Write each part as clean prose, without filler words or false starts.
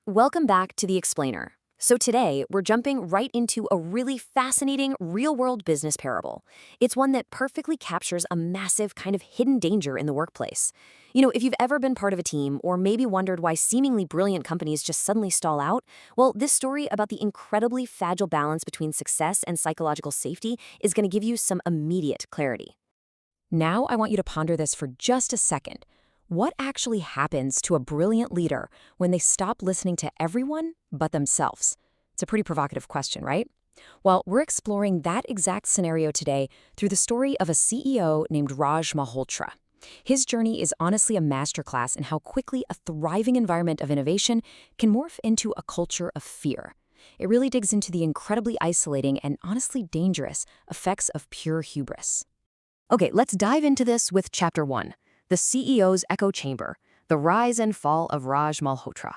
Welcome back to The Explainer. So today, we're jumping right into a really fascinating real-world business parable. It's one that perfectly captures a massive kind of hidden danger in the workplace. If you've ever been part of a team or maybe wondered why seemingly brilliant companies just suddenly stall out, well, this story about the incredibly fragile balance between success and psychological safety is going to give you some immediate clarity. Now I want you to ponder this for just a second. What actually happens to a brilliant leader when they stop listening to everyone but themselves? It's a pretty provocative question, right? Well, we're exploring that exact scenario today through the story of a CEO named Raj Malhotra. His journey is honestly a masterclass in how quickly a thriving environment of innovation can morph into a culture of fear. It really digs into the incredibly isolating and honestly dangerous effects of pure hubris. Okay, let's dive into this with Chapter 1. The CEO's Echo Chamber, the rise and fall of Raj Malhotra.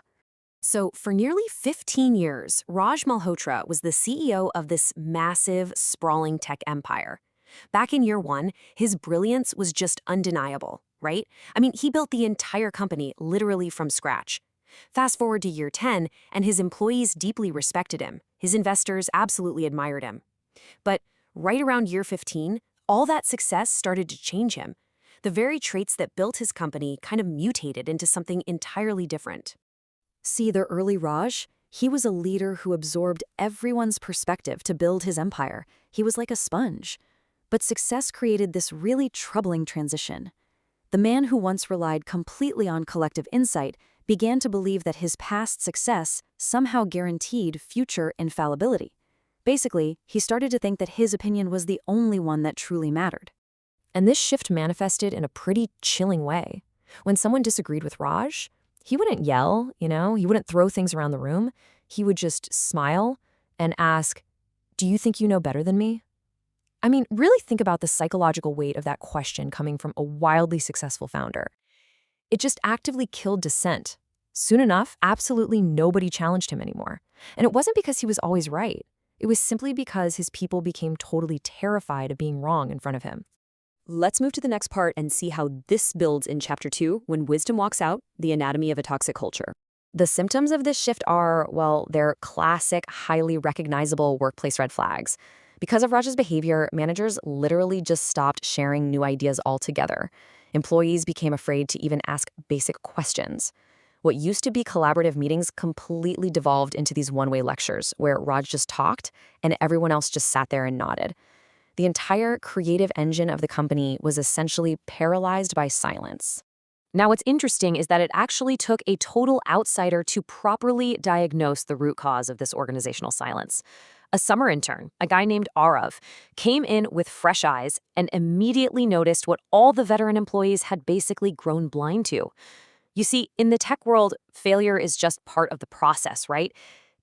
So, for nearly 15 years, Raj Malhotra was the CEO of this massive, sprawling tech empire. Back in year one, his brilliance was just undeniable, right? He built the entire company literally from scratch. Fast forward to year 10, and his employees deeply respected him. His investors absolutely admired him. But right around year 15, all that success started to change him. The very traits that built his company kind of mutated into something entirely different. See, the early Raj, he was a leader who absorbed everyone's perspective to build his empire. He was like a sponge. But success created this really troubling transition. The man who once relied completely on collective insight began to believe that his past success somehow guaranteed future infallibility. Basically, he started to think that his opinion was the only one that truly mattered. And this shift manifested in a pretty chilling way. When someone disagreed with Raj, he wouldn't yell, he wouldn't throw things around the room. He would just smile and ask, "Do you think you know better than me?" Really think about the psychological weight of that question coming from a wildly successful founder. It just actively killed dissent. Soon enough, absolutely nobody challenged him anymore. And it wasn't because he was always right. It was simply because his people became totally terrified of being wrong in front of him. Let's move to the next part and see how this builds in Chapter 2, When Wisdom Walks Out, the Anatomy of a Toxic Culture. The symptoms of this shift are, well, they're classic, highly recognizable workplace red flags. Because of Raj's behavior, managers literally just stopped sharing new ideas altogether. Employees became afraid to even ask basic questions. What used to be collaborative meetings completely devolved into these one-way lectures where Raj just talked and everyone else just sat there and nodded. The entire creative engine of the company was essentially paralyzed by silence. Now, what's interesting is that it actually took a total outsider to properly diagnose the root cause of this organizational silence. A summer intern, a guy named Arav, came in with fresh eyes and immediately noticed what all the veteran employees had basically grown blind to. You see, in the tech world, failure is just part of the process, right?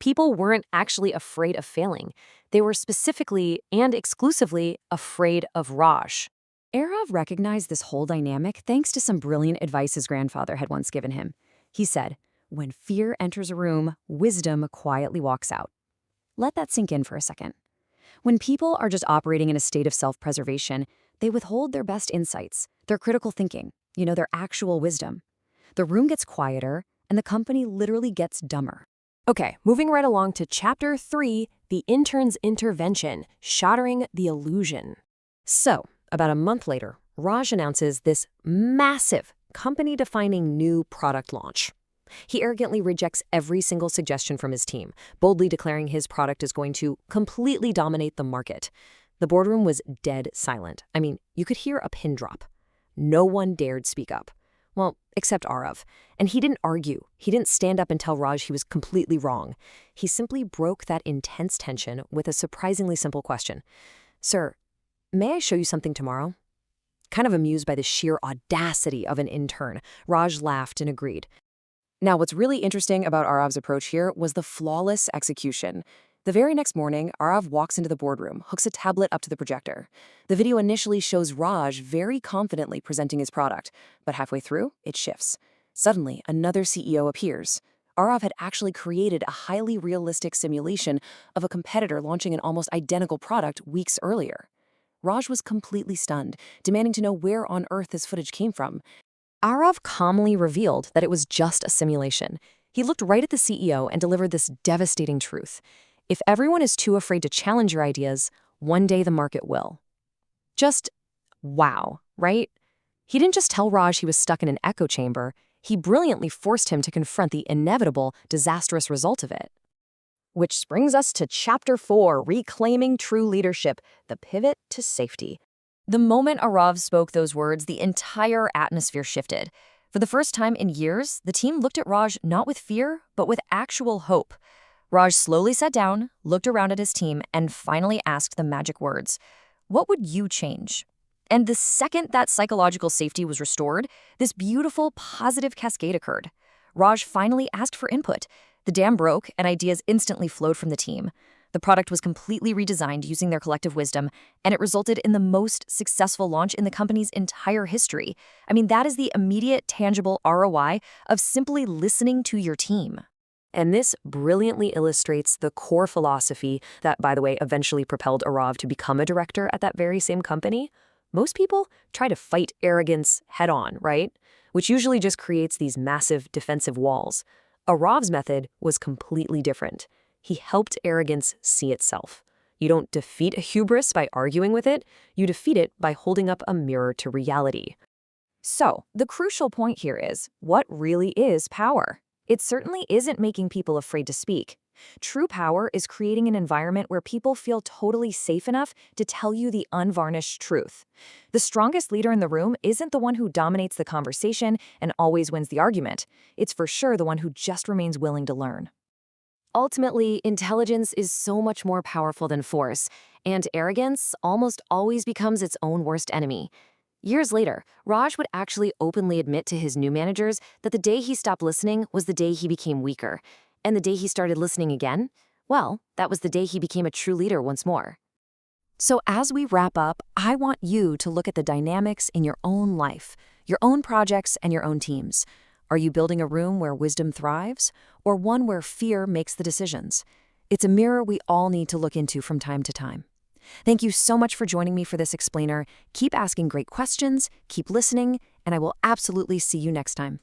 People weren't actually afraid of failing. They were specifically and exclusively afraid of Raj. Arav recognized this whole dynamic thanks to some brilliant advice his grandfather had once given him. He said, "When fear enters a room, wisdom quietly walks out." Let that sink in for a second. When people are just operating in a state of self-preservation, they withhold their best insights, their critical thinking, their actual wisdom. The room gets quieter, and the company literally gets dumber. Okay, moving right along to Chapter 3, The Intern's Intervention, Shattering the Illusion. So, about a month later, Raj announces this massive, company-defining new product launch. He arrogantly rejects every single suggestion from his team, boldly declaring his product is going to completely dominate the market. The boardroom was dead silent. You could hear a pin drop. No one dared speak up. Well, except Arav. And he didn't argue. He didn't stand up and tell Raj he was completely wrong. He simply broke that intense tension with a surprisingly simple question. "Sir, may I show you something tomorrow?" Kind of amused by the sheer audacity of an intern, Raj laughed and agreed. Now, what's really interesting about Arav's approach here was the flawless execution. The very next morning, Arav walks into the boardroom, hooks a tablet up to the projector. The video initially shows Raj very confidently presenting his product, but halfway through, it shifts. Suddenly, another CEO appears. Arav had actually created a highly realistic simulation of a competitor launching an almost identical product weeks earlier. Raj was completely stunned, demanding to know where on earth this footage came from. Arav calmly revealed that it was just a simulation. He looked right at the CEO and delivered this devastating truth. If everyone is too afraid to challenge your ideas, one day the market will. Just wow, right? He didn't just tell Raj he was stuck in an echo chamber, he brilliantly forced him to confront the inevitable, disastrous result of it. Which brings us to Chapter 4, Reclaiming True Leadership, the Pivot to Safety. The moment Arav spoke those words, the entire atmosphere shifted. For the first time in years, the team looked at Raj not with fear, but with actual hope. Raj slowly sat down, looked around at his team, and finally asked the magic words, "What would you change?" And the second that psychological safety was restored, this beautiful, positive cascade occurred. Raj finally asked for input. The dam broke, and ideas instantly flowed from the team. The product was completely redesigned using their collective wisdom, and it resulted in the most successful launch in the company's entire history. I mean, that is the immediate, tangible ROI of simply listening to your team. And this brilliantly illustrates the core philosophy that, by the way, eventually propelled Arav to become a director at that very same company. Most people try to fight arrogance head-on, right? Which usually just creates these massive defensive walls. Arav's method was completely different. He helped arrogance see itself. You don't defeat a hubris by arguing with it, you defeat it by holding up a mirror to reality. So, the crucial point here is, what really is power? It certainly isn't making people afraid to speak. True power is creating an environment where people feel totally safe enough to tell you the unvarnished truth. The strongest leader in the room isn't the one who dominates the conversation and always wins the argument. It's for sure the one who just remains willing to learn. Ultimately, intelligence is so much more powerful than force, and arrogance almost always becomes its own worst enemy. Years later, Raj would actually openly admit to his new managers that the day he stopped listening was the day he became weaker. And the day he started listening again, well, that was the day he became a true leader once more. So as we wrap up, I want you to look at the dynamics in your own life, your own projects and your own teams. Are you building a room where wisdom thrives, or one where fear makes the decisions? It's a mirror we all need to look into from time to time. Thank you so much for joining me for this explainer. Keep asking great questions, keep listening, and I will absolutely see you next time.